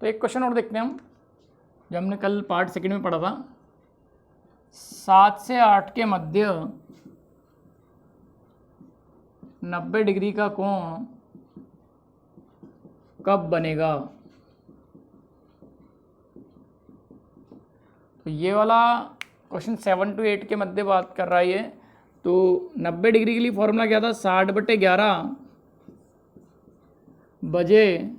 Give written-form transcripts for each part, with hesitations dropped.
तो एक क्वेश्चन और देखते हैं हम, जो हमने कल पार्ट सेकंड में पढ़ा था। 7 से 8 के मध्य 90 डिग्री का कोण कब बनेगा। तो ये वाला क्वेश्चन 7 to 8 के मध्य बात कर रहा है ये। तो 90 डिग्री के लिए फॉर्मूला क्या था, 60/11 बजे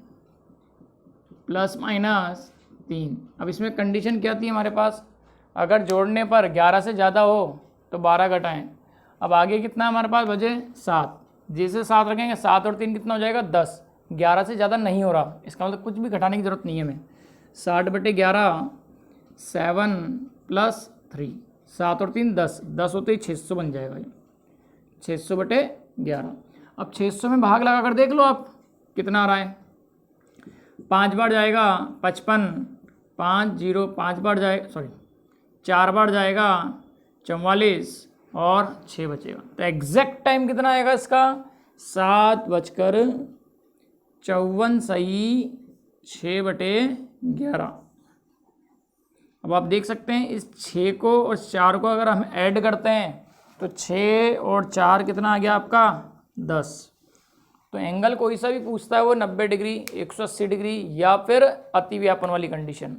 ±3। अब इसमें कंडीशन क्या थी हमारे पास, अगर जोड़ने पर 11 से ज़्यादा हो तो 12 घटाएं। अब आगे कितना हमारे पास बजे 7, जैसे 7 रखेंगे 7 और 3 कितना हो जाएगा 10। 11 से ज़्यादा नहीं हो रहा, इसका मतलब कुछ भी घटाने की ज़रूरत नहीं है हमें। 60/11 7 + 3, 7 और 3 10, 10 होते ही 600 बन जाएगा ये, 600/11। अब 600 में भाग लगा कर देख लो आप कितना आ रहा है। 5 बार जाएगा 55, 5 0 5 बार जाएगा, सॉरी 4 बार जाएगा 44 और 6 बचेगा। तो एग्जैक्ट टाइम कितना आएगा इसका, 7:54 सही 6/11। अब आप देख सकते हैं इस 6 को और 4 को अगर हम ऐड करते हैं तो 6 और 4 कितना आ गया आपका 10। तो एंगल कोई सा भी पूछता है वो 90 डिग्री, 180 डिग्री या फिर अतिव्यापन वाली कंडीशन।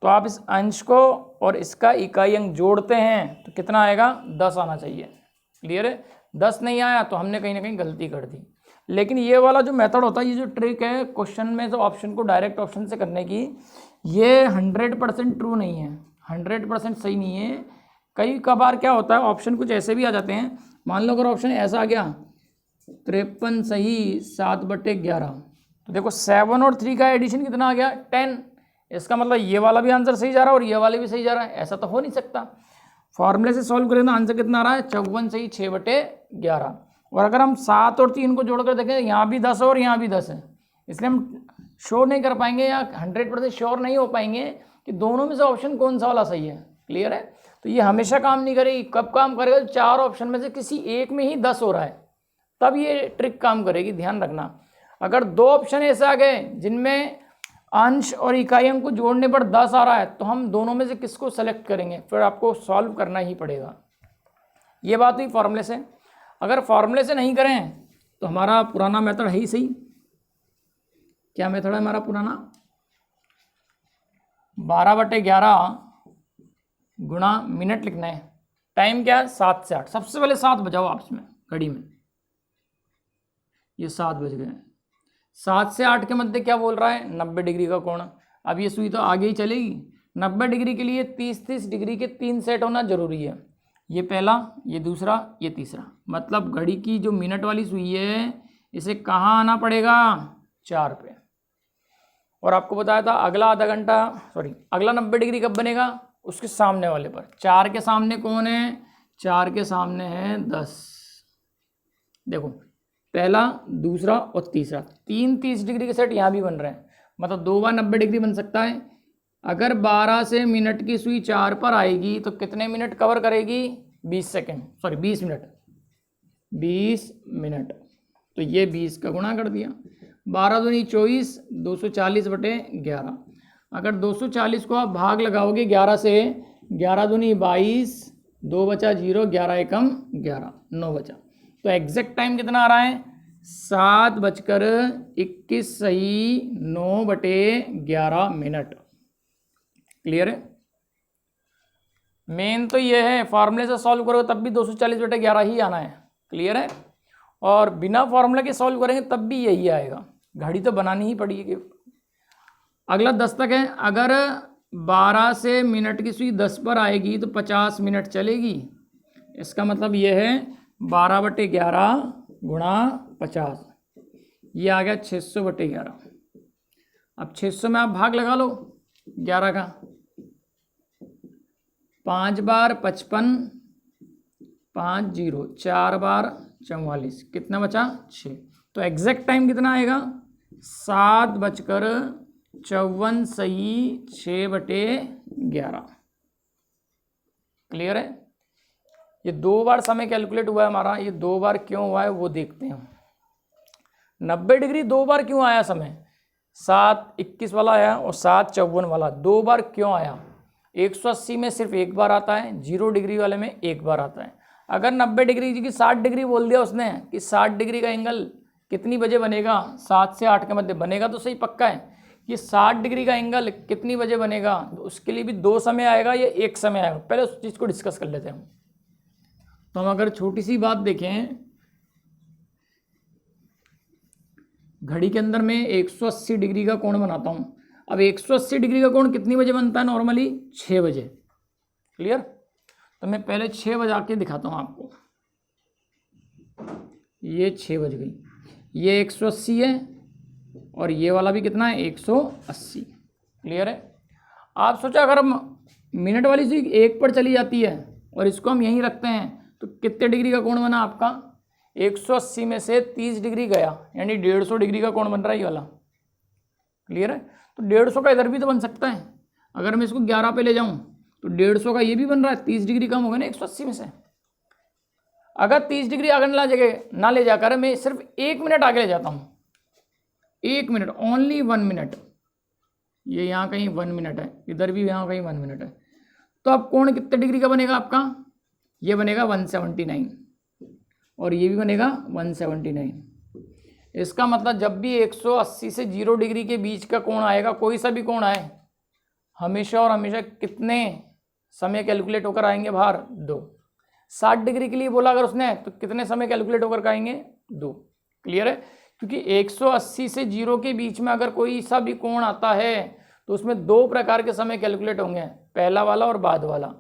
तो आप इस अंश को और इसका इकाई अंक जोड़ते हैं तो कितना आएगा 10 आना चाहिए। क्लियर है, 10 नहीं आया तो हमने कहीं ना कहीं गलती कर दी। लेकिन ये वाला जो मेथड होता है, ये जो ट्रिक है क्वेश्चन में जो ऑप्शन को डायरेक्ट ऑप्शन से करने की, ये 100% ट्रू नहीं है, 100% सही नहीं है। कई कबार क्या होता है ऑप्शन कुछ ऐसे भी आ जाते हैं। मान लो अगर ऑप्शन ऐसा आ गया 53 सही 7/11, तो देखो 7 और 3 का एडिशन कितना आ गया 10। इसका मतलब ये वाला भी आंसर सही जा रहा है और ये वाले भी सही जा रहा है, ऐसा तो हो नहीं सकता। फॉर्मूले से सॉल्व करें तो आंसर कितना आ रहा है 54 सही 6/11। और अगर हम 7 और 3 को जोड़कर देखें, यहाँ भी 10 और यहाँ भी 10 है, इसलिए हम श्योर नहीं कर पाएंगे या 100% श्योर नहीं हो पाएंगे कि दोनों में से ऑप्शन कौन सा वाला सही है। क्लियर है, तो ये हमेशा काम नहीं करेगी। कब काम करेगा, 4 ऑप्शन में से किसी एक में ही 10 हो रहा है, तब ये ट्रिक काम करेगी, ध्यान रखना। अगर 2 ऑप्शन ऐसे आ गए जिनमें अंश और इकाई अंक को जोड़ने पर 10 आ रहा है, तो हम दोनों में से किसको सेलेक्ट करेंगे, फिर आपको सॉल्व करना ही पड़ेगा। ये बात हुई फॉर्मूले से। अगर फॉर्मूले से नहीं करें तो हमारा पुराना मेथड है ही सही। क्या मेथड है हमारा पुराना, 12/11 गुणा मिनट लिखना है। टाइम क्या है 7 से 8, सबसे पहले 7 बजाओ आप इसमें घड़ी में, ये 7 बज गए। 7 से 8 के मध्य क्या बोल रहा है 90 डिग्री का कोण। अब ये सुई तो आगे ही चलेगी। 90 डिग्री के लिए 30-30 डिग्री के 3 सेट होना जरूरी है। ये पहला, ये दूसरा, ये तीसरा। मतलब घड़ी की जो मिनट वाली सुई है इसे कहाँ आना पड़ेगा 4 पे। और आपको बताया था अगला आधा घंटा, सॉरी अगला 90 डिग्री कब बनेगा, उसके सामने वाले पर। 4 के सामने कौन है, 4 के सामने है 10। देखो पहला, दूसरा और तीसरा, 3 30 डिग्री के सेट यहाँ भी बन रहे हैं, मतलब 2 बार 90 डिग्री बन सकता है। अगर 12 से मिनट की सुई 4 पर आएगी तो कितने मिनट कवर करेगी 20 सेकेंड, सॉरी 20 मिनट, 20 मिनट। तो ये 20 का गुणा कर दिया, 12 दूनी 24, 240/11। अगर 240 को आप भाग लगाओगे 11 से, 11 दूनी 22, 2 बचा 0, 11 एकम 11, 9 बचा। तो एग्जैक्ट टाइम कितना आ रहा है 7:21 सही 9/11 मिनट। क्लियर है, मेन तो ये है फार्मूले से सॉल्व करोगे तब भी 240/11 ही आना है। क्लियर है, और बिना फार्मूला के सॉल्व करेंगे तब भी यही आएगा, घड़ी तो बनानी ही पड़ेगी। अगला 10 तक है। अगर 12 से मिनट की सुई 10 पर आएगी तो 50 मिनट चलेगी। इसका मतलब ये है 12/11 गुणा 50, ये आ गया 600/11। अब 600 में आप भाग लगा लो 11 का, 5 बार 55, 5 0, 4 बार 44, कितना बचा 6। तो एग्जैक्ट टाइम कितना आएगा 7:54 सही 6/11। क्लियर है, ये 2 बार समय कैलकुलेट हुआ है हमारा। ये 2 बार क्यों हुआ है वो देखते हैं हम। 90 डिग्री 2 बार क्यों आया समय, 7:21 वाला आया और 7:54 वाला 2 बार क्यों आया? 180 में सिर्फ एक बार आता है, 0 डिग्री वाले में एक बार आता है। अगर 90 डिग्री की 60 डिग्री बोल दिया उसने कि 60 डिग्री का एंगल कितनी बजे बनेगा, 7 से 8 के मध्य बनेगा, तो सही पक्का है कि 60 डिग्री का एंगल कितनी बजे बनेगा। तो उसके लिए भी 2 समय आएगा या एक समय आएगा, पहले उस चीज़ को डिस्कस कर लेते हैं हम। तो हम अगर छोटी सी बात देखें, घड़ी के अंदर मैं 180 डिग्री का कोण बनाता हूँ। अब 180 डिग्री का कोण कितनी बजे बनता है नॉर्मली? 6 बजे। क्लियर? तो मैं पहले 6 बजा के दिखाता हूँ आपको। ये 6 बज गई, ये 180 है और ये वाला भी कितना है? 180। क्लियर है? आप सोचा अगर हम मिनट वाली सुई 1 पर चली जाती है और इसको हम यहीं रखते हैं तो कितने डिग्री का कोण बना आपका? 180 में से 30 डिग्री गया, यानी 150 डिग्री का कोण बन रहा है ये वाला। क्लियर है? तो 150 का इधर भी तो बन सकता है। अगर मैं इसको 11 पे ले जाऊं तो 150 का ये भी बन रहा है, 30 डिग्री कम हो गया ना 180 में से। अगर 30 डिग्री आगे ना ले जाकर मैं सिर्फ 1 मिनट आगे ले जाता हूँ, 1 मिनट, ओनली 1 मिनट, ये यहाँ कहीं 1 मिनट है, इधर भी यहाँ कहीं 1 मिनट है, तो अब कोण कितने डिग्री का बनेगा आपका? ये बनेगा 179 और ये भी बनेगा 179। इसका मतलब जब भी 180 से 0 डिग्री के बीच का कोण आएगा, कोई सा भी कोण आए, हमेशा और हमेशा कितने समय कैलकुलेट होकर आएंगे बाहर? 2। 60 डिग्री के लिए बोला अगर उसने तो कितने समय कैलकुलेट होकर आएंगे? 2। क्लियर है? क्योंकि 180 से 0 के बीच में अगर कोई सा भी कोण आता है तो उसमें 2 प्रकार के समय कैलकुलेट होंगे, पहला वाला और बाद वाला।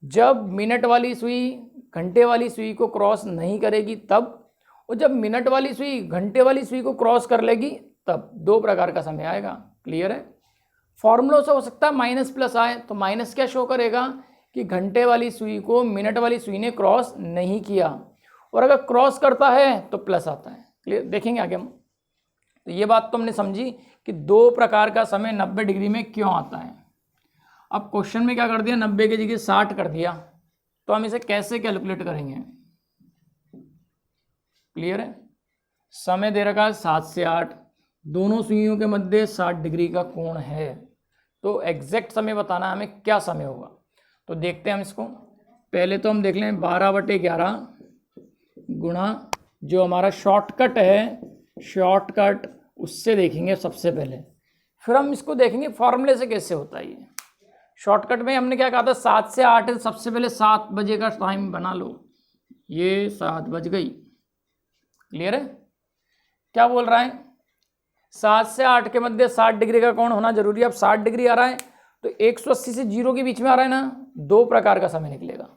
जब मिनट वाली सुई घंटे वाली सुई को क्रॉस नहीं करेगी तब, और जब मिनट वाली सुई घंटे वाली सुई को क्रॉस कर लेगी तब 2 प्रकार का समय आएगा। क्लियर है? फॉर्मूला से हो सकता है माइनस प्लस आए, तो माइनस क्या शो करेगा कि घंटे वाली सुई को मिनट वाली सुई ने क्रॉस नहीं किया, और अगर क्रॉस करता है तो प्लस आता है। क्लियर? देखेंगे आगे हम। तो ये बात तो हमने समझी कि 2 प्रकार का समय 90 डिग्री में क्यों आता है। अब क्वेश्चन में क्या कर दिया, 90 की जगह 60 कर दिया, तो हम इसे कैसे कैलकुलेट करेंगे? क्लियर है? समय दे रखा है 7 से 8, दोनों सुइयों के मध्य 60 डिग्री का कोण है, तो एग्जैक्ट समय बताना है हमें, क्या समय होगा। तो देखते हैं हम इसको। पहले तो हम देख लें 12/11 गुणा जो हमारा शॉर्टकट है, शॉर्टकट उससे देखेंगे सबसे पहले, फिर हम इसको देखेंगे फॉर्मूले से कैसे होता है ये। शॉर्टकट में हमने क्या कहा था, 7 से 8 है, सबसे पहले 7 बजे का टाइम बना लो, ये 7 बज गई। क्लियर है? क्या बोल रहा है? 7 से 8 के मध्य 60 डिग्री का कोण होना जरूरी है। अब 60 डिग्री आ रहा है तो 180 से 0 के बीच में आ रहा है ना, 2 प्रकार का समय निकलेगा।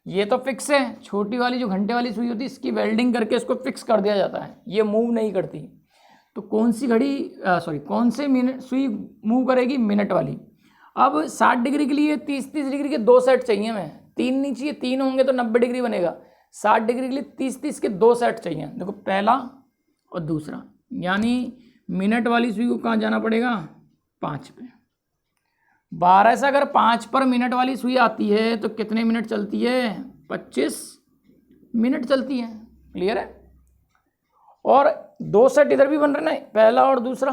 ये तो फिक्स है, छोटी वाली जो घंटे वाली सुई होती है इसकी वेल्डिंग करके इसको फिक्स कर दिया जाता है, ये मूव नहीं करती। तो कौन सी कौन से मिनट सुई मूव करेगी? मिनट वाली। अब 60 डिग्री के लिए 30-30 डिग्री के 2 सेट चाहिए हमें, 3 नहीं चाहिए, 3 होंगे तो 90 डिग्री बनेगा। 60 डिग्री के लिए 30-30 के 2 सेट चाहिए। देखो पहला और दूसरा, यानी मिनट वाली सुई को कहाँ जाना पड़ेगा? 5 पे। 12 से अगर 5 पर मिनट वाली सुई आती है तो कितने मिनट चलती है? 25 मिनट चलती है। क्लियर है? और 2 सेट इधर भी बन रहे ना, पहला और दूसरा,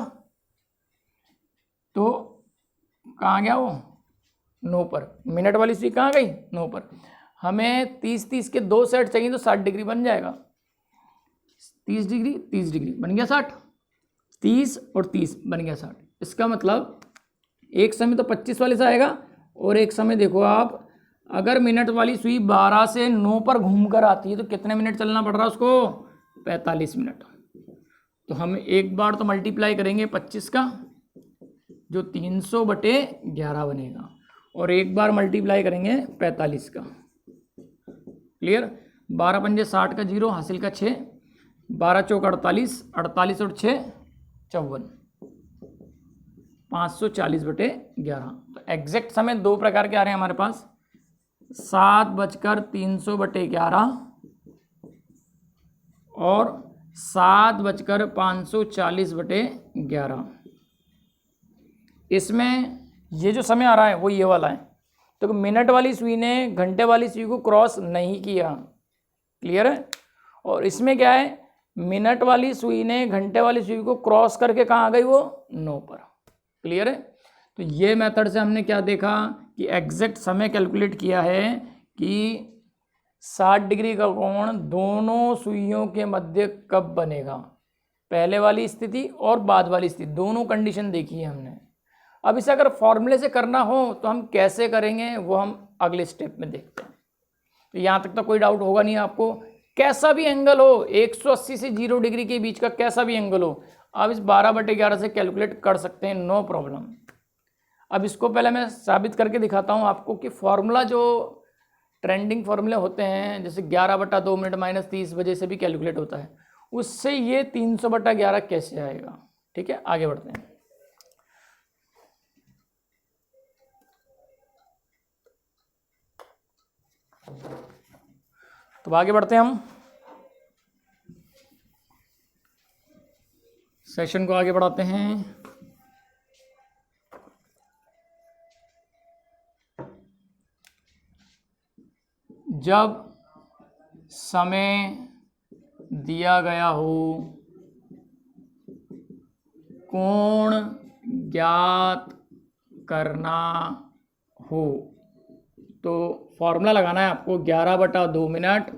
तो कहाँ गया वो? 9 पर। मिनट वाली सुई कहाँ गई? 9 पर। हमें 30-30 के 2 सेट चाहिए तो 60 डिग्री बन जाएगा। 30 डिग्री बन गया 60, 30 और 30 बन गया 60। इसका मतलब एक समय तो 25 वाले से आएगा, और एक समय देखो आप, अगर मिनट वाली सुई 12 से 9 पर घूमकर आती है तो कितने मिनट चलना पड़ रहा है उसको? 45 मिनट। तो हम एक बार तो मल्टीप्लाई करेंगे 25 का, जो 300/11 बनेगा, और एक बार मल्टीप्लाई करेंगे 45 का। क्लियर? 12 पंजे 60 का 0, हासिल का 6, 12 चौक 48, 48 और 6 54, 540/11। तो एग्जैक्ट समय 2 प्रकार के आ रहे हैं हमारे पास, 7:300/11 और 7:540/11। इसमें ये जो समय आ रहा है वो ये वाला है। तो मिनट वाली सुई ने घंटे वाली सुई को क्रॉस नहीं किया। क्लियर है? और इसमें क्या है, मिनट वाली सुई ने घंटे वाली सुई को क्रॉस करके कहाँ आ गई, वो 9 पर। क्लियर है। तो ये मेथड से हमने क्या देखा कि एग्जैक्ट समय कैलकुलेट किया है कि 60 डिग्री का कोण दोनों सुइयों के मध्य कब बनेगा, पहले वाली स्थिति और बाद वाली स्थिति, दोनों कंडीशन देखी है हमने। अब इसे अगर फॉर्मूले से करना हो तो हम कैसे करेंगे वो हम अगले स्टेप में देखते हैं। तो यहाँ तक तो कोई डाउट होगा नहीं आपको। कैसा भी एंगल हो, 180 से 0 डिग्री के बीच का कैसा भी एंगल हो, आप इस 12/11 से कैलकुलेट कर सकते हैं, नो प्रॉब्लम। अब इसको पहले मैं साबित करके दिखाता हूँ आपको कि फॉर्मूला जो ट्रेंडिंग फॉर्मूले होते हैं, जैसे 11/2 मिनट माइनस 30 बजे से भी कैलकुलेट होता है, उससे ये 300/11 कैसे आएगा। ठीक है, आगे बढ़ते हैं। तो आगे बढ़ते हैं, हम सेशन को आगे बढ़ाते हैं। जब समय दिया गया हो, कोण ज्ञात करना हो, तो फॉर्मूला लगाना है आपको 11/2 मिनट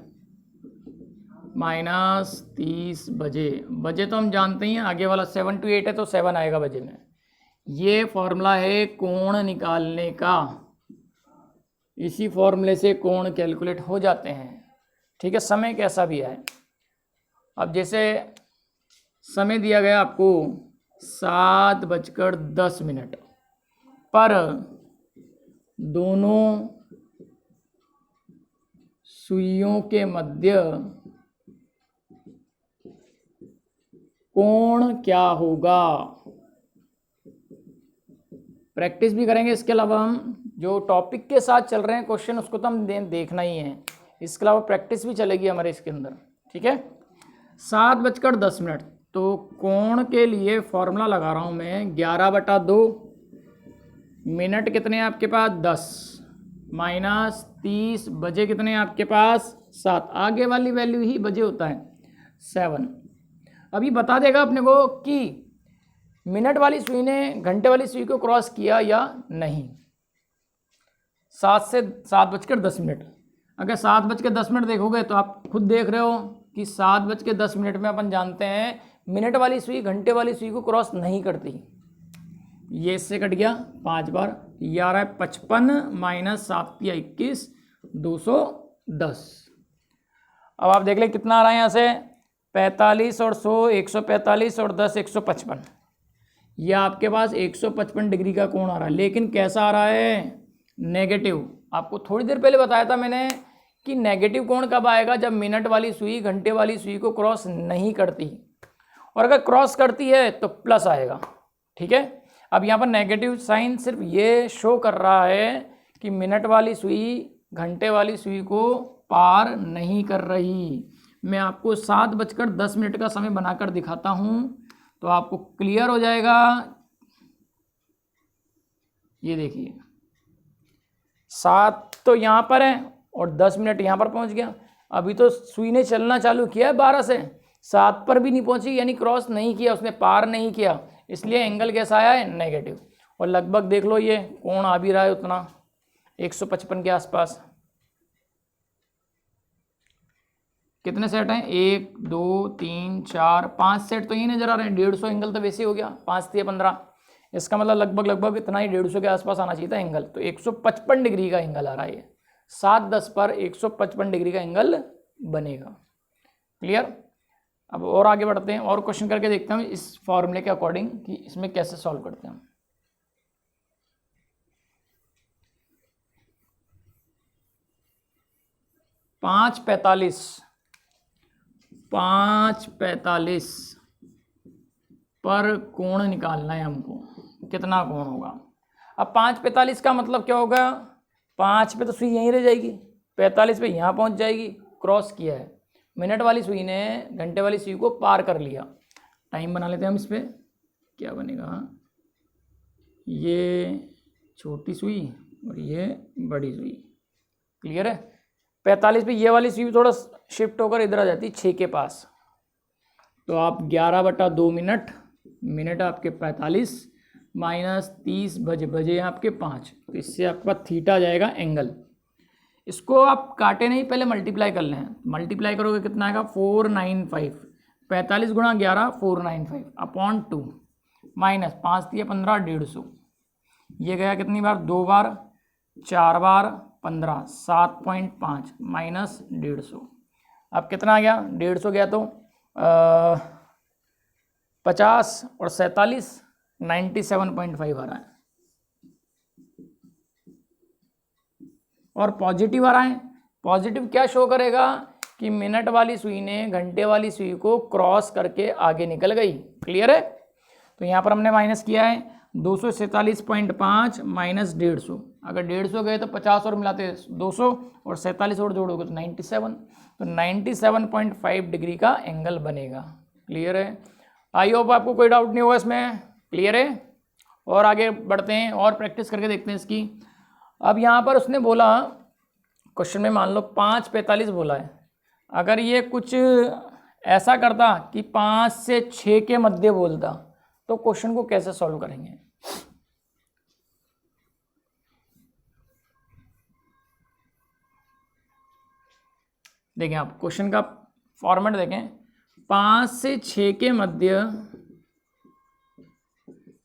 माइनस 30 बजे। बजे तो हम जानते ही हैं, आगे वाला 7 to 8 है तो 7 आएगा बजे में। ये फॉर्मूला है कोण निकालने का, इसी फॉर्मूले से कोण कैलकुलेट हो जाते हैं। ठीक है, समय कैसा भी है। अब जैसे समय दिया गया आपको 7:10 पर दोनों सुइयों के मध्य कोण क्या होगा, प्रैक्टिस भी करेंगे। इसके अलावा हम जो टॉपिक के साथ चल रहे हैं क्वेश्चन, उसको तो हम देखना ही है, इसके अलावा प्रैक्टिस भी चलेगी हमारे इसके अंदर। ठीक है, 7:10, तो कोण के लिए फॉर्मूला लगा रहा हूँ मैं 11/2 मिनट कितने हैं आपके पास 10 माइनस 30 बजे कितने हैं आपके पास 7, आगे वाली वैल्यू ही बजे होता है 7। अभी बता देगा अपने को कि मिनट वाली सुई ने घंटे वाली सुई को क्रॉस किया या नहीं। 7:10। अगर 7:10 देखोगे तो आप खुद देख रहे हो कि 7:10 में अपन जानते हैं मिनट वाली सुई घंटे वाली सुई को क्रॉस नहीं करती। ये इससे कट गया 5 बार, 11:55 माइनस 7×21 210। अब आप देख लें कितना आ रहा है यहाँ से 45 और 100 145 और 10 155। यह आपके पास 155 डिग्री का कोण आ रहा है, लेकिन कैसा आ रहा है नेगेटिव। आपको थोड़ी देर पहले बताया था मैंने कि नेगेटिव कोण कब आएगा, जब मिनट वाली सुई घंटे वाली सुई को क्रॉस नहीं करती, और अगर क्रॉस करती है तो प्लस आएगा। ठीक है, अब यहाँ पर नेगेटिव साइन सिर्फ ये शो कर रहा है कि मिनट वाली सुई घंटे वाली सुई को पार नहीं कर रही। मैं आपको 7:10 का समय बनाकर दिखाता हूँ तो आपको क्लियर हो जाएगा। ये देखिए 7 तो यहाँ पर है और 10 मिनट यहाँ पर पहुँच गया। अभी तो सुई ने चलना चालू किया है 12 से, 7 पर भी नहीं पहुँची, यानी क्रॉस नहीं किया, उसने पार नहीं किया, इसलिए एंगल कैसा आया है नेगेटिव। और लगभग देख लो ये कोण आ भी रहा है उतना 155 के आसपास। कितने सेट हैं 1 2 3 4 5 सेट तो ये नजर आ रहे हैं। 150 एंगल तो वैसे ही हो गया, 5 × 15, इसका मतलब लगभग इतना ही 150 के आसपास आना चाहिए था एंगल। तो 155 डिग्री का एंगल आ रहा है, 7:10 पर 155 डिग्री का एंगल बनेगा। क्लियर। अब और आगे बढ़ते हैं और क्वेश्चन करके देखते हैं इस फॉर्मूले के अकॉर्डिंग कि इसमें कैसे सॉल्व करते हैं। 5:45 पर कोण निकालना है हमको, कितना कोण होगा। अब 5:45 का मतलब क्या होगा, 5 पे तो सुई यहीं रह जाएगी, 45 पे यहाँ पहुँच जाएगी, क्रॉस किया है। मिनट वाली सुई ने घंटे वाली सुई को पार कर लिया। टाइम बना लेते हैं हम इस पर, क्या बनेगा, ये छोटी सुई और ये बड़ी सुई। क्लियर है। 45 पे ये वाली सुई थोड़ा शिफ्ट होकर इधर आ जाती 6 के पास, तो आप 11/2 मिनट, मिनट आपके 45 माइनस 30 बजे, बजे आपके 5, तो इससे आपका थीटा आ जाएगा एंगल। इसको आप काटे नहीं, पहले मल्टीप्लाई कर लें। मल्टीप्लाई करोगे कितना आएगा 495, 45 गुणा 11 495 अपॉन 2 माइनस 5 दिया 15 150, ये गया कितनी बार 2 बार 4 बार 15 7.5 माइनस 150। अब कितना आ गया 150 गया तो 50 और 47 97.5 आ रहा है। और पॉजिटिव आ रहा है। पॉजिटिव क्या शो करेगा कि मिनट वाली सुई ने घंटे वाली सुई को क्रॉस करके आगे निकल गई। क्लियर है। तो यहाँ पर हमने माइनस किया है 247.5 माइनस 150। अगर 150 गए तो 50 और मिलाते 200 और 47 और जोड़ोगे तो 97, तो 97.5 डिग्री का एंगल बनेगा। क्लियर है। आई होप आपको कोई डाउट नहीं होगा इसमें। क्लियर है। और आगे बढ़ते हैं और प्रैक्टिस करके देखते हैं इसकी। अब यहाँ पर उसने बोला क्वेश्चन में मान लो 5:45 बोला है। अगर ये कुछ ऐसा करता कि 5 से 6 के मध्य बोलता तो क्वेश्चन को कैसे सॉल्व करेंगे। देखें आप क्वेश्चन का फॉर्मेट देखें, 5 से 6 के मध्य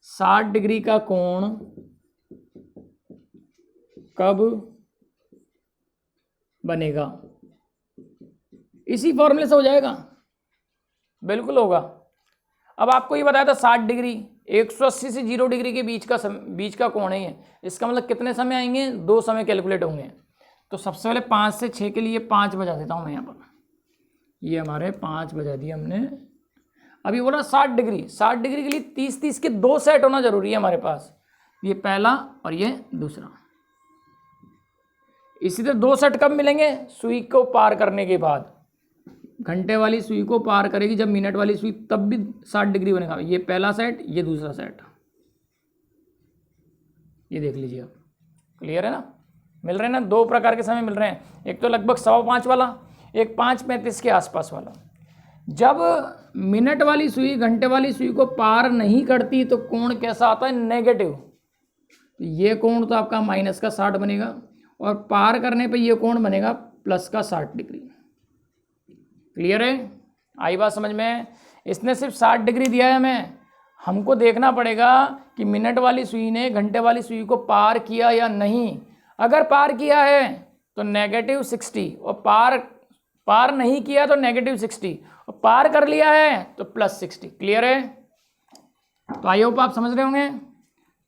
60 डिग्री का कोण कब बनेगा। इसी फॉर्मूले से हो जाएगा, बिल्कुल होगा। अब आपको ये बताया था 60 डिग्री 180 से 0 डिग्री के बीच का कोण है ये। इसका मतलब कितने समय आएंगे, 2 समय कैलकुलेट होंगे। तो सबसे पहले 5 से 6 के लिए 5 बजा देता हूँ मैं यहाँ पर। ये हमारे 5 बजा दिए हमने। अभी बोला 60 डिग्री, 60 डिग्री के लिए 30-30 के 2 सेट होना जरूरी है हमारे पास। ये पहला और ये दूसरा। इसी तरह 2 सेट कब मिलेंगे, सुई को पार करने के बाद। घंटे वाली सुई को पार करेगी जब मिनट वाली सुई, तब भी 60 डिग्री बनेगा। ये पहला सेट, ये दूसरा सेट, ये देख लीजिए आप। क्लियर है ना। मिल रहे हैं ना, 2 प्रकार के समय मिल रहे हैं। एक तो लगभग 5:15 वाला, एक 5:35 के आसपास वाला। जब मिनट वाली सुई घंटे वाली सुई को पार नहीं करती तो कोण कैसा आता है, नेगेटिव। ये कोण तो आपका माइनस का 60 बनेगा और पार करने पे ये कोण बनेगा प्लस का 60 डिग्री। क्लियर है। आई बात समझ में। इसने सिर्फ 60 डिग्री दिया है हमें। हमको देखना पड़ेगा कि मिनट वाली सुई ने घंटे वाली सुई को पार किया या नहीं। अगर पार किया है तो -60 और पार नहीं किया तो -60 और पार कर लिया है तो +60। क्लियर है। तो आई होप आप समझ रहे होंगे।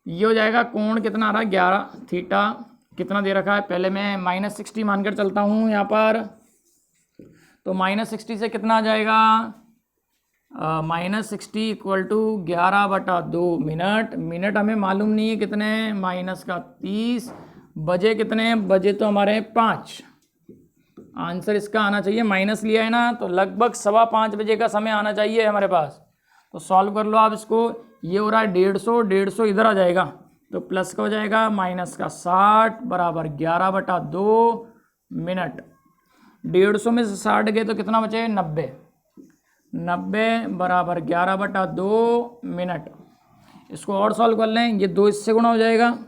ये हो जाएगा कोण कितना आ रहा है 11 थीटा कितना दे रखा है। पहले मैं -60 मानकर चलता हूँ यहाँ पर। तो -60 से कितना आ जाएगा, -60 = 11/2 मिनट। मिनट हमें मालूम नहीं है कितने, -30। बजे कितने, बजे तो हमारे 5। आंसर इसका आना चाहिए, माइनस लिया है ना, तो लगभग 5:15 बजे का समय आना चाहिए हमारे पास। तो सॉल्व कर लो आप इसको। ये हो रहा है 150 इधर आ जाएगा तो प्लस का हो जाएगा -60 बराबर 11/2 मिनट। 150 में से 60 गए तो कितना बचे 90 बराबर 11/2 मिनट। इसको और सॉल्व कर लें, ये 2 इससे गुणा हो जाएगा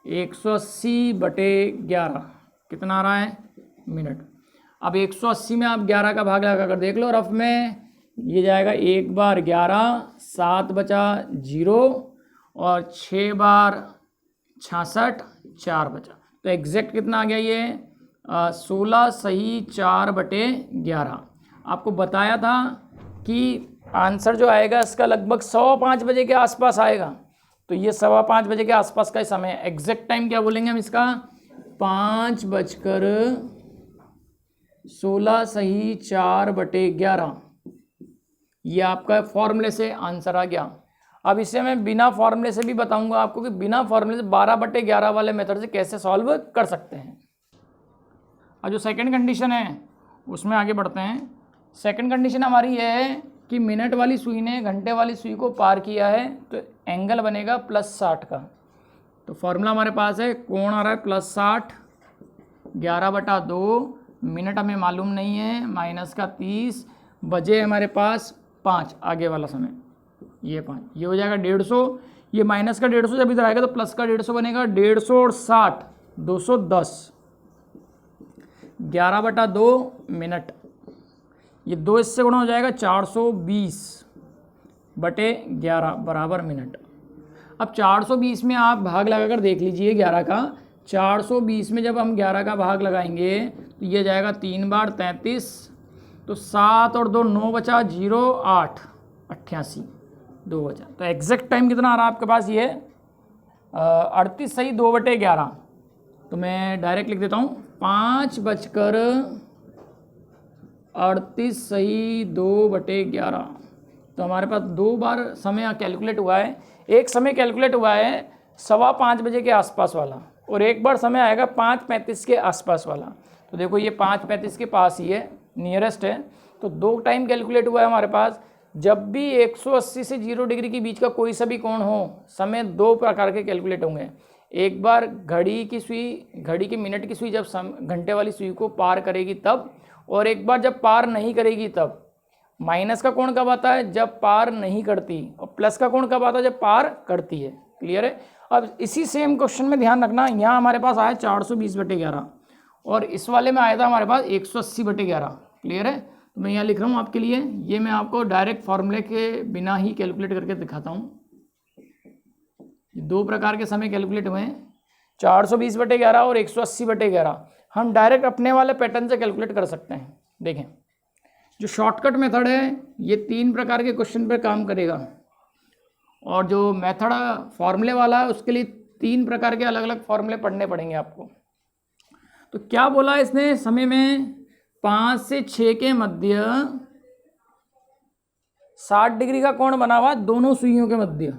180/11 कितना आ रहा है मिनट। अब 180 में आप 11 का भाग लगा कर देख लो रफ में। ये जाएगा 1 बार 11 7 बचा 0 और 6 बार 66 4 बचा। तो एग्जैक्ट कितना आ गया ये 16 सही 4/11। आपको बताया था कि आंसर जो आएगा इसका लगभग 5:15 बजे के आसपास आएगा। तो ये 5:15 बजे के आसपास का समय है। एग्जैक्ट टाइम क्या बोलेंगे हम इसका 5:16 सही 4/11। ये आपका फॉर्मूले से आंसर आ गया। अब इसे मैं बिना फॉर्मूले से भी बताऊंगा आपको कि बिना फॉर्मूले से 12/11 वाले मेथड से कैसे सॉल्व कर सकते हैं। अब जो सेकंड कंडीशन है उसमें आगे बढ़ते हैं। सेकंड कंडीशन हमारी ये है कि मिनट वाली सुई ने घंटे वाली सुई को पार किया है तो एंगल बनेगा +60 का। तो फॉर्मूला हमारे पास है, कोण आ रहा है +60 11/2 मिनट हमें मालूम नहीं है -30 बजे हमारे पास 5 आगे वाला समय, ये 5, ये हो जाएगा 150, ये माइनस का 150 जब इधर आएगा तो प्लस का 150 बनेगा, 150 और 60 210, 11/2 मिनट, ये 2 इससे गुणा हो जाएगा 420/11 बराबर मिनट। अब 420 में आप भाग लगाकर देख लीजिए 11 का, 420 में जब हम 11 का भाग लगाएंगे तो ये जाएगा 3 बार 33, तो 7 और 2 9 बचा, 0 8 88 2 बचा, तो एग्जैक्ट टाइम कितना आ रहा है आपके पास, ये 38 सही 2/11, तो मैं डायरेक्ट लिख देता हूँ 5:38 सही 2/11। तो हमारे पास 2 बार समय कैलकुलेट हुआ है, एक समय कैलकुलेट हुआ है 5:15 बजे के आसपास वाला, और एक बार समय आएगा 5:35 के आसपास वाला। तो देखो ये 5:35 के पास ही है, नियरेस्ट है, तो 2 टाइम कैलकुलेट हुआ है हमारे पास। जब भी 180 से 0 डिग्री के बीच का कोई सा भी कोण हो, समय 2 प्रकार के कैलकुलेट होंगे। एक बार घड़ी की सुई, घड़ी की मिनट की सुई जब घंटे वाली सुई को पार करेगी तब, और एक बार जब पार नहीं करेगी तब। माइनस का कोण कब आता है, जब पार नहीं करती, और प्लस का कोण कब आता है, जब पार करती है। क्लियर है। अब इसी सेम क्वेश्चन में ध्यान रखना, यहाँ हमारे पास आया 420/11 और इस वाले में आया था हमारे पास 180/11। क्लियर है। तो मैं यहाँ लिख रहा हूँ आपके लिए, ये मैं आपको डायरेक्ट फॉर्मूले के बिना ही कैलकुलेट करके दिखाता हूँ। 2 प्रकार के समय कैलकुलेट हुए हैं, 420/11 और 180/11। हम डायरेक्ट अपने वाले पैटर्न से कैलकुलेट कर सकते हैं। देखें, जो शॉर्टकट मेथड है ये 3 प्रकार के क्वेश्चन पर काम करेगा, और जो मेथड फॉर्मूले वाला है उसके लिए 3 प्रकार के अलग अलग फॉर्मूले पढ़ने पड़ेंगे आपको। तो क्या बोला इसने, समय में 5 से 6 के मध्य 60 डिग्री का कोण बना हुआ दोनों सुइयों के मध्य,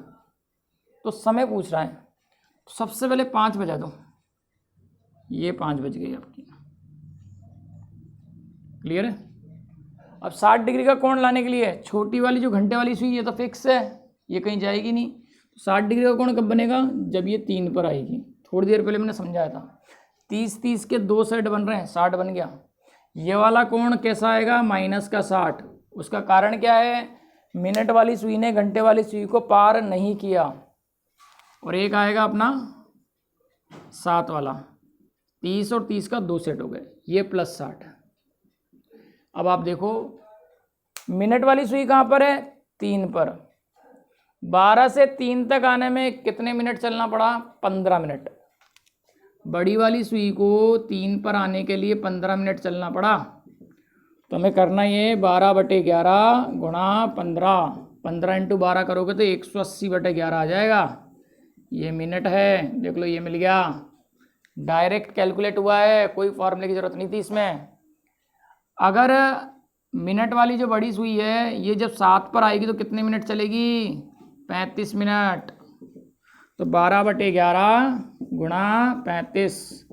तो समय पूछ रहा है। तो सबसे पहले 5 बजा दो, ये 5 बज गई आपकी। क्लियर है। अब 60 डिग्री का कोण लाने के लिए छोटी वाली जो घंटे वाली सुई, ये तो फिक्स है, ये कहीं जाएगी नहीं। 60 डिग्री का कोण कब बनेगा, जब ये 3 पर आएगी। थोड़ी देर पहले मैंने समझाया था, 30 के 2 साइड बन रहे हैं, 60 बन गया। ये वाला कोण कैसा आएगा, माइनस का 60। उसका कारण क्या है, मिनट वाली सुई ने घंटे वाली सुई को पार नहीं किया। और एक आएगा अपना 7 वाला, 30 और 30 का 2 सेट हो गए, ये प्लस 60। अब आप देखो मिनट वाली सुई कहाँ पर है, 3 पर। 12 से 3 तक आने में कितने मिनट चलना पड़ा, 15 मिनट। बड़ी वाली सुई को 3 पर आने के लिए 15 मिनट चलना पड़ा। तो हमें करना ये 12/11 गुणा 15, 15 × 12 करोगे तो 180/11 आ जाएगा। ये मिनट है, देख लो ये मिल गया, डायरेक्ट कैलकुलेट हुआ है, कोई फॉर्मूले की ज़रूरत नहीं थी इसमें। अगर मिनट वाली जो बड़ी सुई है ये जब 7 पर आएगी तो कितने मिनट चलेगी, 35 मिनट। तो 12/11 गुणा 35,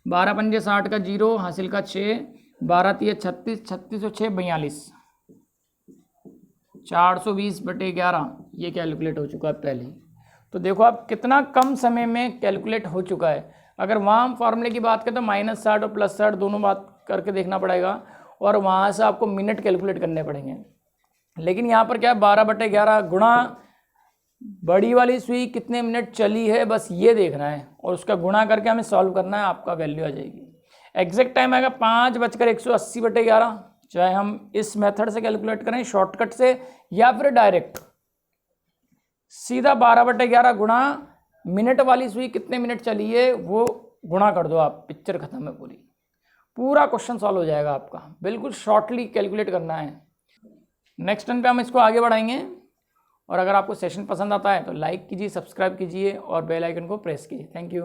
12 पंजे 60 का 0, हासिल का 6, 12 तिये 36, 36 और 6 42, 420/11 ये कैलकुलेट हो चुका है पहले। तो देखो आप कितना कम समय में कैलकुलेट हो चुका है। अगर वहाँ हम फॉर्मूले की बात करें तो -60 और +60 दोनों बात करके देखना पड़ेगा, और वहाँ से आपको मिनट कैलकुलेट करने पड़ेंगे। लेकिन यहाँ पर क्या है, 12/11 गुणा बड़ी वाली सुई कितने मिनट चली है, बस ये देखना है, और उसका गुणा करके हमें सॉल्व करना है, आपका वैल्यू आ जाएगी। एग्जैक्ट टाइम आएगा 5:180/11। चाहे हम इस मेथड से कैलकुलेट करें, शॉर्टकट से, या फिर डायरेक्ट सीधा 12/11 गुणा मिनट वाली सुई कितने मिनट चली है वो गुणा कर दो आप, पिक्चर खत्म है पूरी। पूरा क्वेश्चन सॉल्व हो जाएगा आपका, बिल्कुल शॉर्टली कैलकुलेट करना है। नेक्स्ट टर्न पे हम इसको आगे बढ़ाएंगे। और अगर आपको सेशन पसंद आता है तो लाइक कीजिए, सब्सक्राइब कीजिए और बेल आइकन को प्रेस कीजिए। Thank you.